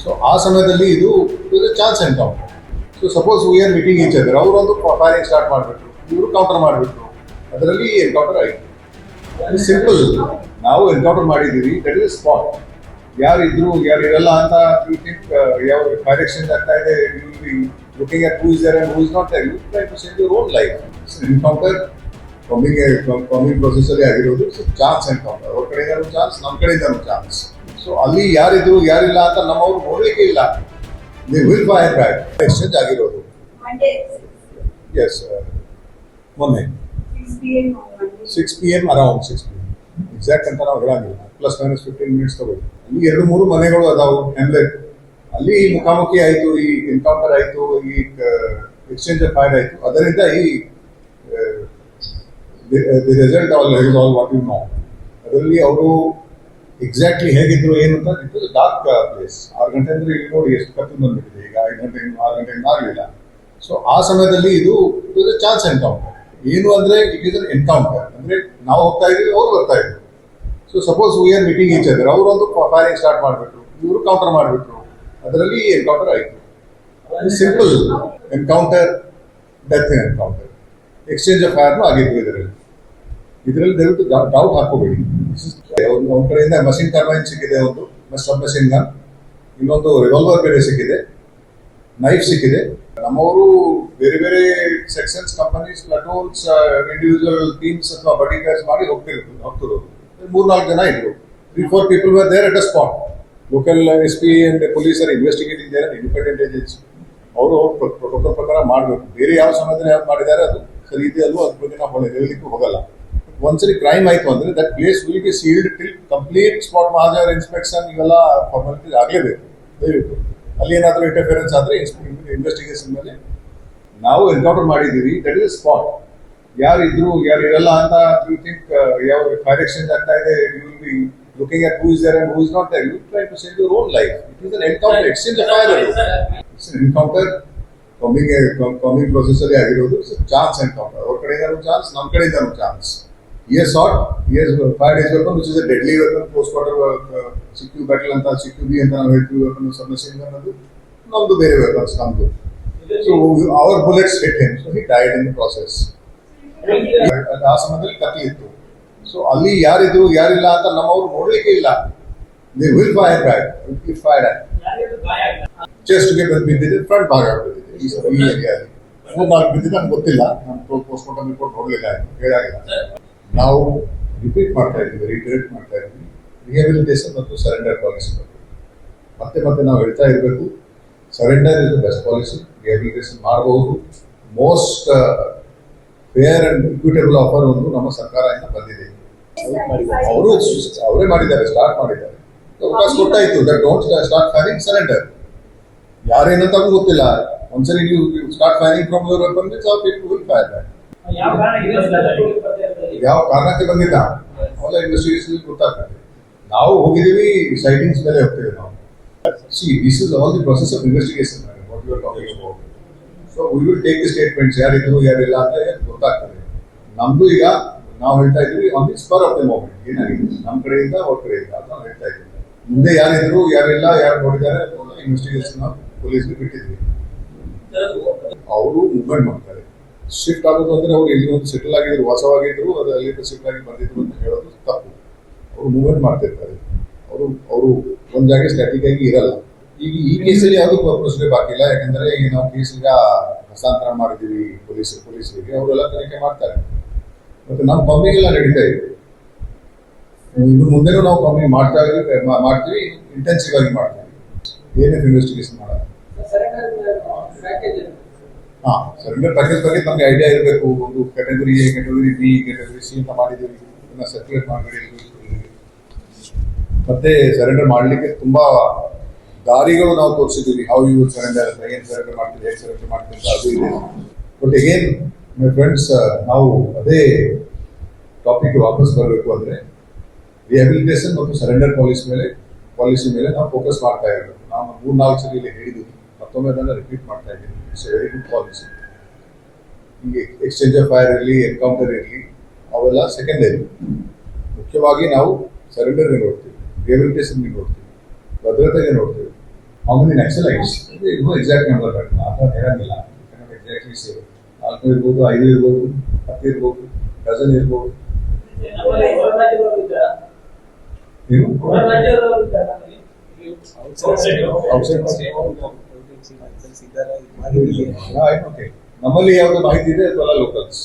So ಆ ಸಮಯದಲ್ಲಿ ಇದು chance encounter. So suppose we are meeting each other, ಅವರೊಂದು ಫೈರಿಂಗ್ ಸ್ಟಾರ್ಟ್ ಮಾಡಿಬಿಟ್ರು, ಇವರು ಕೌಂಟರ್ ಮಾಡಿಬಿಟ್ರು, ಅದರಲ್ಲಿ ಎನ್ಕೌಂಟರ್ ಆಯಿತು. ಸಿಂಪಲ್, ನಾವು ಎನ್ಕೌಂಟರ್ ಮಾಡಿದ್ದೀವಿ, ದಟ್ ಇಸ್ ಸ್ಪಾಟ್. ಯಾರಿದ್ರು ಯಾರು ಇರಲ್ಲ ಅಂತ ಯು ಥಿಂಕ್ ಯಾವ ಫೈರ್ ಎಕ್ಸ್ಚೇಂಜ್ ಆಗ್ತಾ ಇದೆ, you will be looking at who is there and who is not there, you try to save your own life. Encounter coming ಪ್ರೊಸೆಸಲ್ಲಿ ಆಗಿರೋದು ಚಾನ್ಸ್ ಎನ್ಕೌಂಟರ್. ಅವ್ರ ಕಡೆಯಿಂದನೂ ಚಾನ್ಸ್, ನಮ್ಮ ಕಡೆಯಿಂದನೂ ಚಾನ್ಸ್. ಸೊ ಅಲ್ಲಿ ಯಾರಿದ್ರು ಯಾರಿಲ್ಲ ಅಂತ ನಮ್ಮವ್ರು ನೋಡಲಿಕ್ಕೆ ಇಲ್ಲ. They will fire back. Exchange ಆಗಿರೋದು ಎಸ್ ಮೊನ್ನೆ 6 PM ಅರೌಂಡ್ 6 PM ಎಕ್ಸಾಕ್ಟ್ ಅಂತ ನಾವು ಹೇಳಂಗಿಲ್ಲ, ±15 ಮಿನಿಟ್ಸ್ ತಗೊಳ್ಳಿ. ಅಲ್ಲಿ 2-3 ಮನೆಗಳು ಅದಾವು ಹ್ಯಾಮ್ಲೆಟ್, ಅಲ್ಲಿ ಮುಖಾಮುಖಿ ಆಯಿತು, ಈ ಎನ್ಕೌಂಟರ್ ಆಯಿತು, ಈ ಎಕ್ಸ್ಚೇಂಜ್ ಆಫ್ ಫೈರ್ ಆಯಿತು. ಅದರಿಂದ ಈ the result all what you know. ಅದರಲ್ಲಿ ಅವರು ಎಕ್ಸಾಕ್ಟ್ಲಿ ಹೇಗಿದ್ರು ಏನು ಅಂತ, ಇಟ್ ವಾಸ್ ಡಾರ್ಕ್ ಪ್ಲೇಸ್. 6 ಗಂಟೆ ಅಂದರೆ ಈಗ ನೋಡಿ ಎಷ್ಟು ಕತ್ತು ಬಂದ್ಬಿಟ್ಟಿದೆ. ಈಗ 5 ಗಂಟೆ 6 ಗಂಟೆಯಿಂದ ಆಗಲಿಲ್ಲ. ಸೊ ಆ ಸಮಯದಲ್ಲಿ ಇದು ಚಾನ್ಸ್ ಎನ್ಕೌಂಟರ್. ಏನು ಅಂದರೆ ಇಟ್ ಈಸ್ ಅನ್ ಎನ್ಕೌಂಟರ್. ಅಂದರೆ ನಾವು ಹೋಗ್ತಾ ಇದ್ದೀವಿ, ಅವ್ರು ಬರ್ತಾ ಇದ್ರು. So suppose we are meeting each other, ಅವರೊಂದು ಫೈರಿಂಗ್ ಸ್ಟಾರ್ಟ್ ಮಾಡಿಬಿಟ್ರು, ಇವರು ಕೌಂಟರ್ ಮಾಡಿಬಿಟ್ರು, ಅದರಲ್ಲಿ ಎನ್ಕೌಂಟರ್ ಆಯಿತು. Simple encounter, death encounter. Exchange of ಫೈರ್ನು ಆಗಿತ್ತು ಇದರಲ್ಲಿ ದಯವಿಟ್ಟು ಡೌಟ್ ಹಾಕೋಬೇಡಿ. ಒಂದು ಕಡೆಯಿಂದ ಮಷಿನ್ ಟರ್ಬೈನ್ ಸಿಕ್ಕಿದೆ, ಒಂದು ಸಬ್ ಮಷಿನ್ ಗನ್, ಇನ್ನೊಂದು ರಿವಾಲ್ವರ್ ಬೇರೆ ಸಿಕ್ಕಿದೆ, ನೈಫ್ ಸಿಕ್ಕಿದೆ. ನಮ್ಮವರು ಬೇರೆ ಬೇರೆ sections, companies, platoons, individual teams ಅಥವಾ ಬಡಿಗರ್ಸ್ ಮಾಡಿ ಹೋಗ್ತಿರೋದು. 3-4 ಜನ ಇದ್ರು. 3-4 people were there at a spot. Local SP and police are investigating there, independent agency. ಅವರು ಪ್ರೋಟೋಕಾಲ್ ಪ್ರಕಾರ ಮಾಡಬೇಕು. ಬೇರೆ ಯಾವ ಸಮಯದಲ್ಲಿ ಯಾವ್ದು ಮಾಡಿದ್ದಾರೆ ಅದು ಸರಿ ಇದೆ ಅಲ್ವೋ, ಅದ್ರ ಬಗ್ಗೆ ನಾವು ಹೇಳಲಿಕ್ಕೆ ಹೋಗಲ್ಲ. ಒಂದ್ಸರಿ ಕ್ರೈಮ್ ಆಯಿತು ಅಂದರೆ that place will be sealed till complete spot ಮಹಾಜರ್ ಇನ್ಸ್ಪೆಕ್ಷನ್ ಇವೆಲ್ಲ ಫಾರ್ಮಾಲಿಟೀಸ್ ಆಗಲೇಬೇಕು. ದಯವಿಟ್ಟು ಅಲ್ಲಿ ಏನಾದರೂ ಇಂಟರ್ಫಿಯರೆನ್ಸ್ ಆದರೆ ಇನ್ವೆಸ್ಟಿಗೇಷನ್ ಮೇಲೆ ನಾವು ಎನ್ಕೌಂಟರ್ ಮಾಡಿದ್ದೀವಿ, ದಟ್ ಇಸ್ ಸ್ಪಾಟ್. ಯಾರಿದ್ರು ಯಾರು ಇರಲ್ಲ ಅಂತ ಯು ಥಿಂಕ್ ಯಾವ ಫೈರ್ ಎಕ್ಸ್ಚೇಂಜ್ ಆಗ್ತಾ ಇದೆ, you will be looking at who is there and who is not there, you try to save your own life. It is an encounter, exchange of fire. It's an encounter, coming ಪ್ರೊಸೆಸಲ್ಲಿ ಆಗಿರೋದು chance encounter. ಅವ್ರ ಕಡೆಯಿಂದನೂ chance, ನಮ್ಮ ಕಡೆಯಿಂದನೂ chance. Yes shot, yes fired is weapon, which is a deadly weapon. Post-quarter CQ battle anta, CQB anta ನಾವು ಹೇಳ್ತೀವಿ. weapon submachine gun ಅದು ನಮ್ದು ಬೇರೆ weapons ನಮ್ದು. So our bullets hit him, so he died in the process. ಆ ಸಮಯದಲ್ಲಿ ಕತ್ಲಿತ್ತು. So ಅಲ್ಲಿ ಯಾರಿದ್ರು ಯಾರಿಲ್ಲ ಅಂತ ನಮ್ಮವ್ರು ನೋಡ್ಲಿಕ್ಕೆ ಇಲ್ಲ. They will fire back. If fired at chest ಗೆ ಬಿದ್ದಿದೆ, ಫ್ರಂಟ್ ಭಾಗ ಬಿದ್ದಿದೆ. ಈ ಏರಿಯಾದಲ್ಲಿ 3-4 ಬಿದ್ದಿದೆ, ನಮ್ಗೆ ಗೊತ್ತಿಲ್ಲ. ನಾನು ಪೋಸ್ಟ್-ಮಾರ್ಟಮ್ ರಿಪೋರ್ಟ್ ನೋಡಲಿಲ್ಲ, ಹೇಳಾಗಿಲ್ಲ. ನಾವು ರಿಪೀಟ್ ಮಾಡ್ತಾ ಇದ್ದೀವಿ, ರಿಟರೇಟ್ ಮಾಡ್ತಾ ಇದ್ದೀವಿ, ರಿಹ್ಯಾಬಿಲಿಟೇಷನ್ ಮತ್ತು ಸರೆಂಡರ್ ಪಾಲಿಸಿ ಬಗ್ಗೆ ಮತ್ತೆ ಮತ್ತೆ ನಾವು ಹೇಳ್ತಾ ಇರಬೇಕು. Surrender is the best policy. Rehabilitation ಮಾಡಬಹುದು. Most fair and equitable offer ಒಂದು ನಮ್ಮ ಸರ್ಕಾರದಿಂದ ಬಂದಿದೆ. ಅವರೇ ಮಾಡಿದ್ದಾರೆ, ಸ್ಟಾರ್ಟ್ ಮಾಡಿದ್ದಾರೆ. ಅವಕಾಶ ಕೊಟ್ಟಾಯಿತು. That don't start firing, surrender. ಯಾರೇನಂತ ಗೊತ್ತಿಲ್ಲ. ಒಂದ್ಸರಿ ನೀವು start firing from your weapon means all people will fire back. ಯಾವ ಕಾರಣಕ್ಕೆ ಬಂದಿಲ್ಲ ಅವೆಲ್ಲ ಇನ್ವೆಸ್ಟಿಗೇಷನ್ ಗೊತ್ತಾಗ್ತದೆ. ನಾವು ಹೋಗಿದ್ದೀವಿ, ಸೈಟಿಂಗ್ಸ್ ಮೇಲೆ ಹೋಗ್ತೇವೆ ನಾವು. See this is all the process of investigation. What you are talking about. So we will take the statements, ಯಾರಿದ್ರು ಯಾರಿಲ್ಲ ಅಂತ ಗೊತ್ತಾಗ್ತದೆ. ನಮ್ದು ಈಗ ನಾವು ಹೇಳ್ತಾ ಇದ್ದೀವಿ on the spur of the moment, ಏನಾಗಿದೆ ನಮ್ಮ ಕಡೆಯಿಂದ ಅವ್ರ ಕಡೆಯಿಂದ ಅಂತ ನಾವು ಹೇಳ್ತಾ ಇದ್ದೀವಿ. ಮುಂದೆ ಯಾರಿದ್ರು ಯಾರಿಲ್ಲ, ಯಾರು ನೋಡಿದ್ದಾರೆ ಇನ್ವೆಸ್ಟಿಗೇಷನ್ ಪೊಲೀಸ್ಗೆ ಬಿಟ್ಟಿದ್ವಿ. ಅವರು ಮೂವ್ಮೆಂಟ್ ಮಾಡ್ತಾರೆ. ಶಿಫ್ಟ್ ಆಗೋದು ಅಂದರೆ ಅವ್ರು ಎಲ್ಲಿ ಒಂದು ಸೆಟಲ್ ಆಗಿದ್ರು, ವಾಸವಾಗಿದ್ರು, ಅದು ಅಲ್ಲಿಂದ ಶಿಫ್ಟ್ ಆಗಿ ಬಂದಿದ್ರು ಅಂತ ಹೇಳೋದು ತಪ್ಪು. ಅವರು ಮೂವ್ಮೆಂಟ್ ಮಾಡ್ತಿರ್ತಾರೆ. ಅವರು ಒಂದು ಜಾಗ ಸ್ಟ್ಯಾಟಿಕ್ ಆಗಿ ಇರಲ್ಲ. ಈಗ ಈ ಕೇಸಲ್ಲಿ ಯಾವುದೂ ಪ್ರೊಸೀಜರ್ ಬಾಕಿ ಇಲ್ಲ. ಯಾಕಂದರೆ ಈಗ ನಾವು ಕೇಸ್ ಈಗ ಹಸ್ತಾಂತರ ಮಾಡಿದ್ದೀವಿ ಪೊಲೀಸರಿಗೆ, ಅವರೆಲ್ಲ ತನಿಖೆ ಮಾಡ್ತಾರೆ. ಮತ್ತು ನಮ್ಮ ಕಾಮಿಗೆಲ್ಲ ನಡೀತಾ ಇದೆ. ಇನ್ನು ಮುಂದೆನೂ ನಾವು ಕಾಮಿಂಗ್ ಮಾಡ್ತೀವಿ, ಇಂಟೆನ್ಸಿವ್ ಆಗಿ ಮಾಡ್ತೀವಿ. ಏನೇನು ಇನ್ವೆಸ್ಟಿಗೇಷನ್ ಮಾಡೋದು. ಸರೆಂಡರ್ ಪ್ಯಾಕೇಜ್ ಬಗ್ಗೆ ನಮಗೆ ಐಡಿಯಾ ಇರಬೇಕು. ಒಂದು category A, category B, category C ಅಂತ ಮಾಡಿದ್ದೀವಿ. ಇದನ್ನ ಸರ್ಕ್ಯುಲೇಟ್ ಮಾಡಬೇಡಿ. ಮತ್ತೆ ಸರೆಂಡರ್ ಮಾಡಲಿಕ್ಕೆ ತುಂಬಾ ದಾರಿಗಳು ನಾವು ತೋರಿಸಿದ್ದೀವಿ. ಹೌ ಯು ಸರೆಂಡರ್, ಏನು ಸರೆಂಡರ್ ಮಾಡ್ತೀವಿ, ಹೇಗೆ ಸರೆಂಡರ್ ಮಾಡ್ತೀವಿ ಅಂತ ಅದು ಇದೆ. ಬಟ್ ಅಗೇನ್ ಮೈ ಫ್ರೆಂಡ್ಸ್, ನಾವು ಅದೇ ಟಾಪಿಕ್ ವಾಪಸ್ ಬರಬೇಕು ಅಂದರೆ ರಿಹ್ಯಾಬಿಲಿಟೇಷನ್ ಮತ್ತು ಸರೆಂಡರ್ ಪಾಲಿಸಿ ಮೇಲೆ ನಾವು ಫೋಕಸ್ ಮಾಡ್ತಾ ಇರಬೇಕು. ನಾವು 3-4 ಸರಿ ಇಲ್ಲಿ ಹೇಳಿದ್ದೀವಿ, ಮತ್ತೊಮ್ಮೆ ಅದನ್ನು ರಿಪೀಟ್ ಮಾಡ್ತಾ ಇದ್ದೀನಿ. It's A very good policy. ಹೀಗೆ ಎಕ್ಸ್ಚೇಂಜ್ ಆಫ್ ಫೈರ್ ಇರಲಿ, ಎನ್ಕೌಂಟರ್ ಇರಲಿ, ಅವೆಲ್ಲ ಸೆಕೆಂಡರಿ. ಮುಖ್ಯವಾಗಿ ನಾವು ಸರೆಂಡರ್ಗೆ ನೋಡ್ತೀವಿ, ರಿಹ್ಯಾಬಿಲಿಟೇಷನ್ಗೆ ನೋಡ್ತೀವಿ, ಭದ್ರತೆಗೆ ನೋಡ್ತೀವಿ. ಹೌ ಮೆನಿ ನಕ್ಸಲೈಟ್ಸ್ ಇನ್ನೂ ಎಕ್ಸಾಕ್ಟ್ ನಂಬರ್ ಬೇಕು ಆ ಥರ ಹೇಳಂಗಿಲ್ಲ ಎಕ್ಸಾಕ್ಟ್ಲಿ ಸೇವ್ 4 ಇರ್ಬೋದು 5 ಇರ್ಬೋದು 10 ಇರ್ಬೋದು ಡಜನ್ ಇರ್ಬೋದು ಏನು ಓಕೆ ನಮ್ಮಲ್ಲಿ ಯಾವ್ದು ಮಾಹಿತಿ ಇದೆ ಅದೆಲ್ಲ ಲೋಕಲ್ಸ್